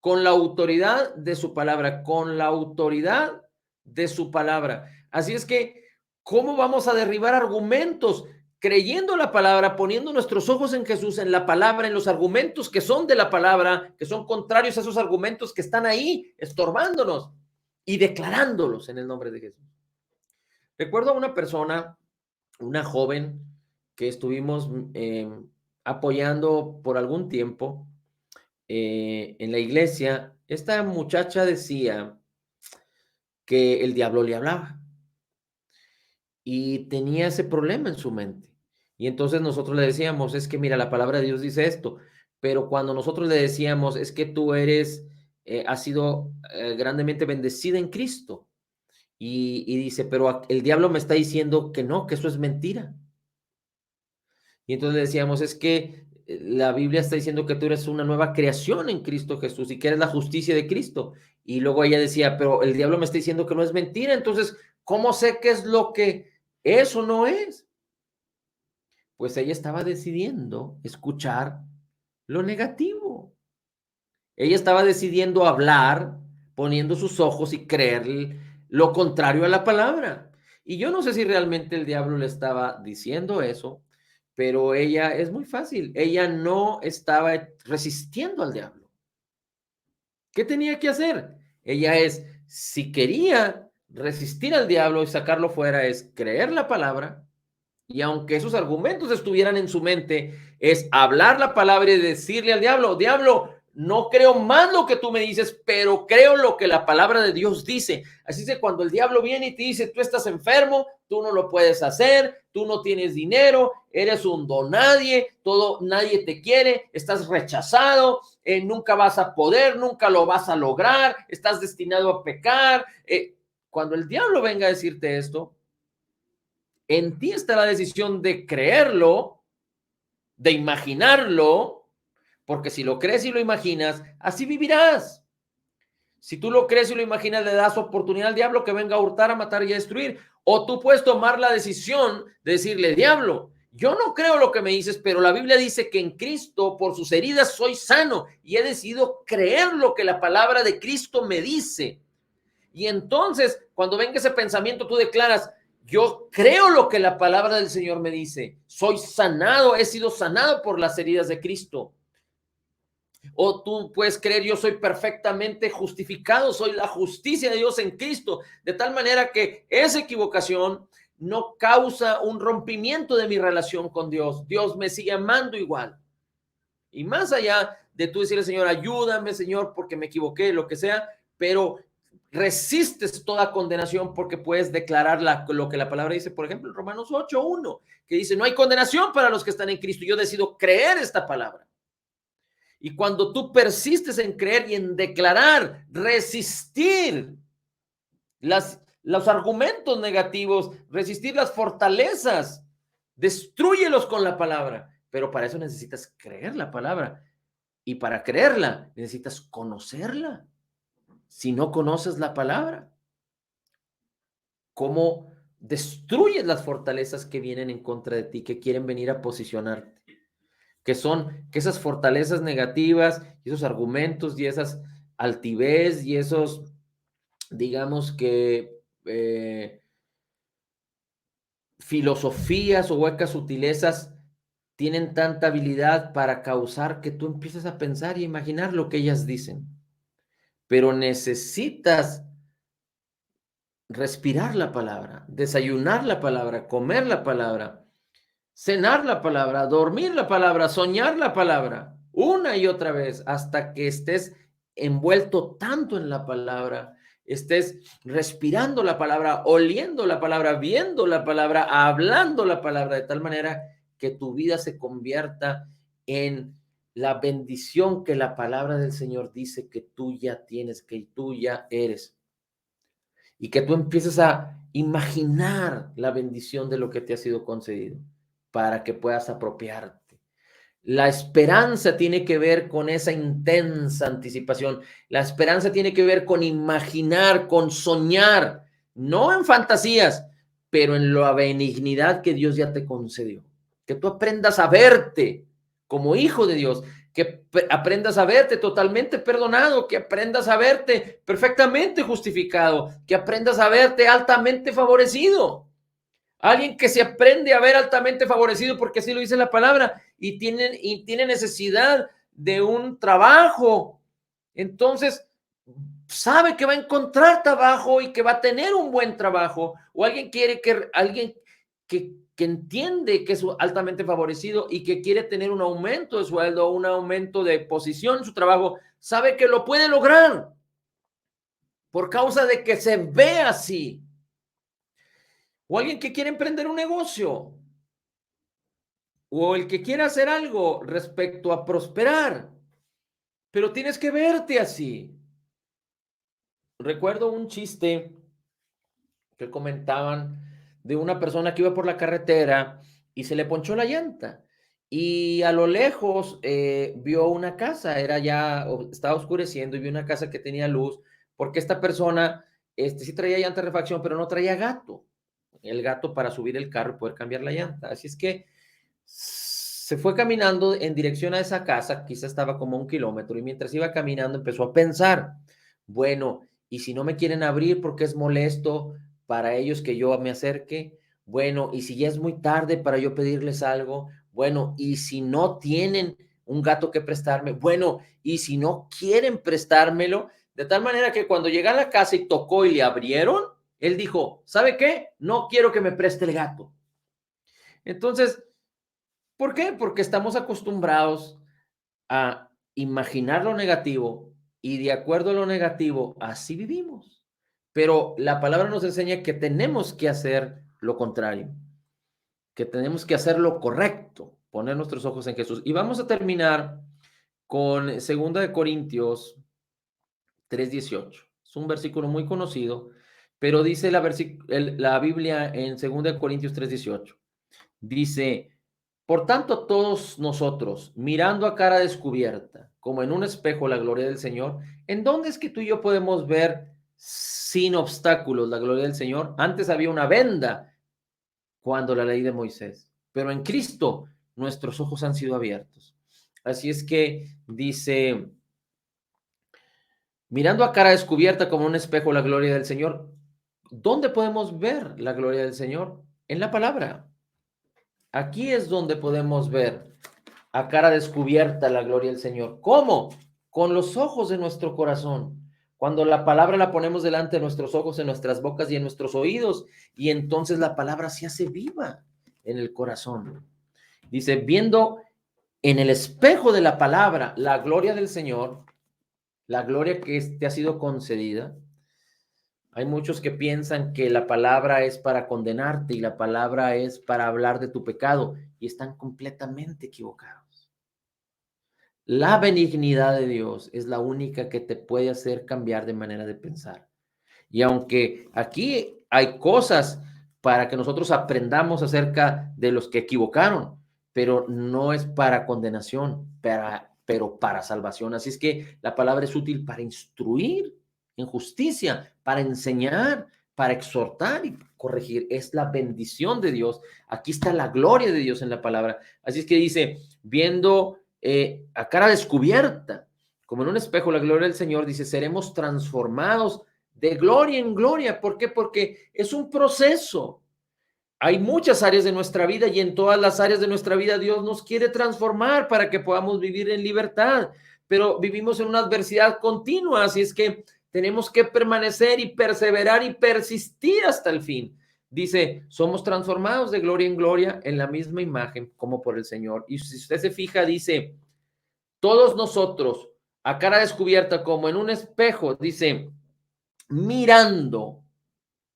S1: Con la autoridad de su palabra. Con la autoridad de su palabra. Así es que, ¿cómo vamos a derribar argumentos? Creyendo la palabra, poniendo nuestros ojos en Jesús, en la palabra, en los argumentos que son de la palabra, que son contrarios a esos argumentos que están ahí, estorbándonos y declarándolos en el nombre de Jesús. Recuerdo a una persona, una joven, que estuvimos apoyando por algún tiempo en la iglesia. Esta muchacha decía que el diablo le hablaba y tenía ese problema en su mente. Y entonces nosotros le decíamos, es que mira, la palabra de Dios dice esto, pero cuando nosotros le decíamos, es que tú has sido grandemente bendecida en Cristo. Y dice, pero el diablo me está diciendo que no, que eso es mentira. Y entonces le decíamos, es que la Biblia está diciendo que tú eres una nueva creación en Cristo Jesús y que eres la justicia de Cristo. Y luego ella decía, pero el diablo me está diciendo que no es mentira. Entonces, ¿cómo sé qué es lo que es o no es? Pues ella estaba decidiendo escuchar lo negativo. Ella estaba decidiendo hablar, poniendo sus ojos y creer lo contrario a la palabra. Y yo no sé si realmente el diablo le estaba diciendo eso, pero ella es muy fácil. Ella no estaba resistiendo al diablo. ¿Qué tenía que hacer? Si quería resistir al diablo y sacarlo fuera, es creer la palabra. Y aunque esos argumentos estuvieran en su mente, es hablar la palabra y decirle al diablo, diablo, no creo más lo que tú me dices, pero creo lo que la palabra de Dios dice. Así que cuando el diablo viene y te dice, tú estás enfermo, tú no lo puedes hacer, tú no tienes dinero, eres un donadie, nadie te quiere, estás rechazado, nunca vas a poder, nunca lo vas a lograr, estás destinado a pecar. Cuando el diablo venga a decirte esto, en ti está la decisión de creerlo, de imaginarlo, porque si lo crees y lo imaginas, así vivirás. Si tú lo crees y lo imaginas, le das oportunidad al diablo que venga a hurtar, a matar y a destruir. O tú puedes tomar la decisión de decirle, diablo, yo no creo lo que me dices, pero la Biblia dice que en Cristo, por sus heridas, soy sano. Y he decidido creer lo que la palabra de Cristo me dice. Y entonces, cuando venga ese pensamiento, tú declaras, yo creo lo que la palabra del Señor me dice. Soy sanado, he sido sanado por las heridas de Cristo. O tú puedes creer, yo soy perfectamente justificado, soy la justicia de Dios en Cristo. De tal manera que esa equivocación no causa un rompimiento de mi relación con Dios. Dios me sigue amando igual. Y más allá de tú decirle, Señor, ayúdame, Señor, porque me equivoqué, lo que sea, pero resistes toda condenación porque puedes declarar lo que la palabra dice, por ejemplo, en Romanos 8:1, que dice, no hay condenación para los que están en Cristo. Yo decido creer esta palabra. Y cuando tú persistes en creer y en declarar, resistir los argumentos negativos, resistir las fortalezas, destrúyelos con la palabra. Pero para eso necesitas creer la palabra. Y para creerla, necesitas conocerla. Si no conoces la palabra, ¿cómo destruyes las fortalezas que vienen en contra de ti, que quieren venir a posicionarte? Que esas fortalezas negativas, y esos argumentos y esas altivez y esos, digamos que, filosofías o huecas sutilezas tienen tanta habilidad para causar que tú empieces a pensar y imaginar lo que ellas dicen. Pero necesitas respirar la palabra, desayunar la palabra, comer la palabra, cenar la palabra, dormir la palabra, soñar la palabra, una y otra vez, hasta que estés envuelto tanto en la palabra, estés respirando la palabra, oliendo la palabra, viendo la palabra, hablando la palabra, de tal manera que tu vida se convierta en la bendición que la palabra del Señor dice que tú ya tienes, que tú ya eres. Y que tú empieces a imaginar la bendición de lo que te ha sido concedido para que puedas apropiarte. La esperanza tiene que ver con esa intensa anticipación. La esperanza tiene que ver con imaginar, con soñar, no en fantasías, pero en la benignidad que Dios ya te concedió. Que tú aprendas a verte como hijo de Dios, que aprendas a verte totalmente perdonado, que aprendas a verte perfectamente justificado, que aprendas a verte altamente favorecido. Alguien que se aprende a ver altamente favorecido, porque así lo dice la palabra, y tiene necesidad de un trabajo. Entonces, sabe que va a encontrar trabajo y que va a tener un buen trabajo. O alguien que entiende que es altamente favorecido y que quiere tener un aumento de sueldo, un aumento de posición en su trabajo, sabe que lo puede lograr por causa de que se ve así. O alguien que quiere emprender un negocio, o el que quiera hacer algo respecto a prosperar, pero tienes que verte así. Recuerdo un chiste que comentaban de una persona que iba por la carretera y se le ponchó la llanta y a lo lejos vio una casa, estaba oscureciendo y vio una casa que tenía luz, porque esta persona sí traía llanta de refacción, pero no traía gato. El gato para subir el carro y poder cambiar la llanta. Así es que se fue caminando en dirección a esa casa, quizá estaba como 1 kilómetro, y mientras iba caminando empezó a pensar, bueno, y si no me quieren abrir porque es molesto para ellos que yo me acerque, bueno, y si ya es muy tarde para yo pedirles algo, bueno, y si no tienen un gato que prestarme, bueno, y si no quieren prestármelo, de tal manera que cuando llegó a la casa y tocó y le abrieron, él dijo, ¿sabe qué? No quiero que me preste el gato. Entonces, ¿por qué? Porque estamos acostumbrados a imaginar lo negativo y de acuerdo a lo negativo, así vivimos. Pero la palabra nos enseña que tenemos que hacer lo contrario, que tenemos que hacer lo correcto, poner nuestros ojos en Jesús. Y vamos a terminar con 2 Corintios 3:18. Es un versículo muy conocido, pero dice la Biblia en 2 Corintios 3:18. Dice, por tanto, todos nosotros, mirando a cara descubierta, como en un espejo la gloria del Señor, ¿en dónde es que tú y yo podemos ver sin obstáculos la gloria del Señor? Antes había una venda cuando la ley de Moisés, pero en Cristo nuestros ojos han sido abiertos. Así es que dice, mirando a cara descubierta como en un espejo la gloria del Señor, ¿dónde podemos ver la gloria del Señor? En la palabra. Aquí es donde podemos ver a cara descubierta la gloria del Señor. ¿Cómo? Con los ojos de nuestro corazón. Cuando la palabra la ponemos delante de nuestros ojos, en nuestras bocas y en nuestros oídos, y entonces la palabra se hace viva en el corazón. Dice, viendo en el espejo de la palabra, la gloria del Señor, la gloria que te ha sido concedida. Hay muchos que piensan que la palabra es para condenarte y la palabra es para hablar de tu pecado y están completamente equivocados. La benignidad de Dios es la única que te puede hacer cambiar de manera de pensar. Y aunque aquí hay cosas para que nosotros aprendamos acerca de los que equivocaron, pero no es para condenación, pero para salvación. Así es que la palabra es útil para instruir en justicia, para enseñar, para exhortar y corregir. Es la bendición de Dios. Aquí está la gloria de Dios en la palabra. Así es que dice, viendo a cara descubierta, como en un espejo, la gloria del Señor, dice, seremos transformados de gloria en gloria. ¿Por qué? Porque es un proceso. Hay muchas áreas de nuestra vida y en todas las áreas de nuestra vida Dios nos quiere transformar para que podamos vivir en libertad, pero vivimos en una adversidad continua, así es que tenemos que permanecer y perseverar y persistir hasta el fin. Dice, somos transformados de gloria en gloria en la misma imagen como por el Señor. Y si usted se fija, dice, todos nosotros a cara descubierta como en un espejo, dice, mirando.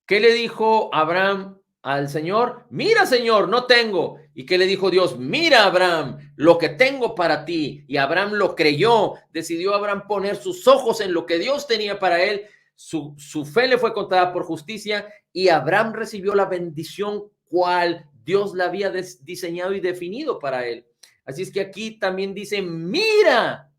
S1: ¿Qué le dijo Abraham al Señor? Mira, Señor, no tengo. ¿Y qué le dijo Dios? Mira, Abraham, lo que tengo para ti. Y Abraham lo creyó. Decidió Abraham poner sus ojos en lo que Dios tenía para él. Su fe le fue contada por justicia y Abraham recibió la bendición cual Dios la había diseñado y definido para él. Así es que aquí también dice, mira,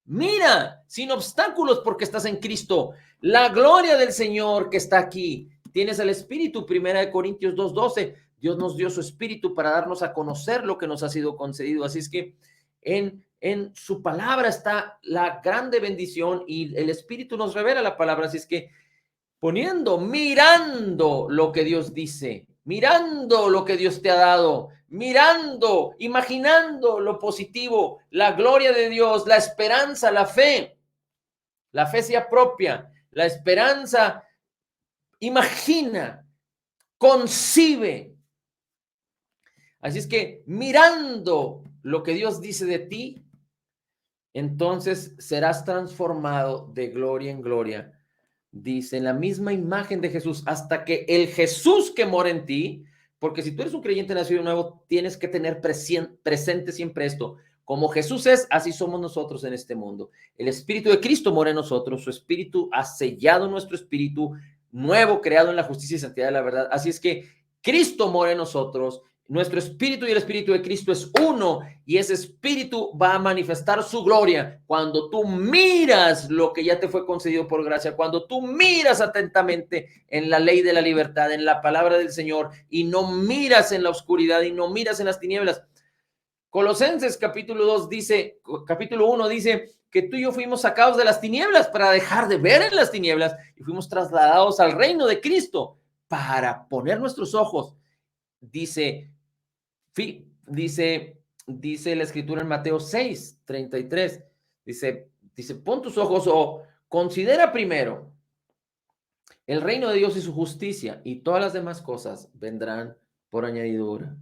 S1: mira, sin obstáculos porque estás en Cristo. La gloria del Señor que está aquí. Tienes el Espíritu, 1 Corintios 2:12. Dios nos dio su Espíritu para darnos a conocer lo que nos ha sido concedido. Así es que en su palabra está la grande bendición y el Espíritu nos revela la palabra. Así es que mirando lo que Dios dice, mirando lo que Dios te ha dado, mirando, imaginando lo positivo, la gloria de Dios, la esperanza, la fe. La fe se apropia, la esperanza imagina, concibe. Así es que mirando lo que Dios dice de ti, entonces serás transformado de gloria en gloria. Dice, en la misma imagen de Jesús, hasta que el Jesús que mora en ti, porque si tú eres un creyente nacido de nuevo, tienes que tener presente siempre esto. Como Jesús es, así somos nosotros en este mundo. El Espíritu de Cristo mora en nosotros, su Espíritu ha sellado nuestro espíritu nuevo, creado en la justicia y santidad de la verdad. Así es que Cristo mora en nosotros, nuestro espíritu y el espíritu de Cristo es uno y ese espíritu va a manifestar su gloria cuando tú miras lo que ya te fue concedido por gracia, cuando tú miras atentamente en la ley de la libertad, en la palabra del Señor y no miras en la oscuridad y no miras en las tinieblas. Colosenses capítulo 2 dice, capítulo 1 dice que tú y yo fuimos sacados de las tinieblas para dejar de ver en las tinieblas y fuimos trasladados al reino de Cristo para poner nuestros ojos. Dice la escritura en Mateo 6:33, dice, pon tus ojos o considera primero el reino de Dios y su justicia y todas las demás cosas vendrán por añadidura.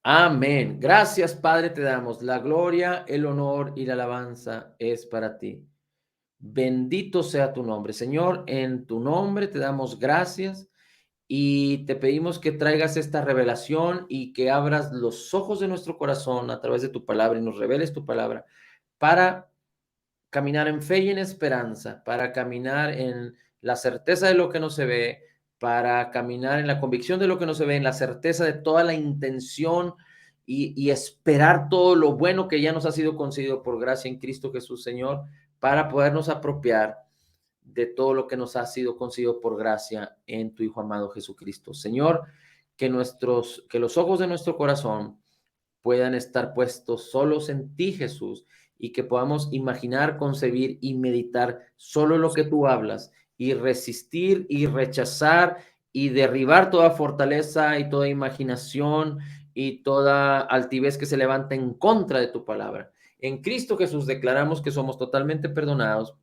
S1: Amén. Gracias, Padre, te damos. La gloria, el honor y la alabanza es para ti. Bendito sea tu nombre. Señor, en tu nombre te damos gracias. Y te pedimos que traigas esta revelación y que abras los ojos de nuestro corazón a través de tu palabra y nos reveles tu palabra para caminar en fe y en esperanza, para caminar en la certeza de lo que no se ve, para caminar en la convicción de lo que no se ve, en la certeza de toda la intención y esperar todo lo bueno que ya nos ha sido concedido por gracia en Cristo Jesús, Señor, para podernos apropiar de todo lo que nos ha sido concedido por gracia en tu Hijo amado Jesucristo. Señor, que los ojos de nuestro corazón puedan estar puestos solos en ti, Jesús, y que podamos imaginar, concebir y meditar solo lo que tú hablas y resistir y rechazar y derribar toda fortaleza y toda imaginación y toda altivez que se levanta en contra de tu palabra. En Cristo Jesús declaramos que somos totalmente perdonados.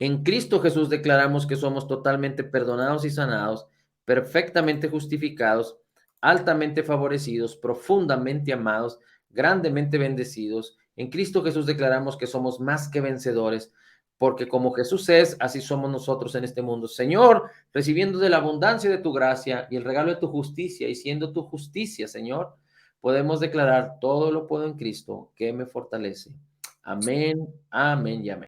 S1: En Cristo Jesús declaramos que somos totalmente perdonados y sanados, perfectamente justificados, altamente favorecidos, profundamente amados, grandemente bendecidos. En Cristo Jesús declaramos que somos más que vencedores, porque como Jesús es, así somos nosotros en este mundo. Señor, recibiendo de la abundancia de tu gracia y el regalo de tu justicia, y siendo tu justicia, Señor, podemos declarar: todo lo puedo en Cristo que me fortalece. Amén, amén y amén.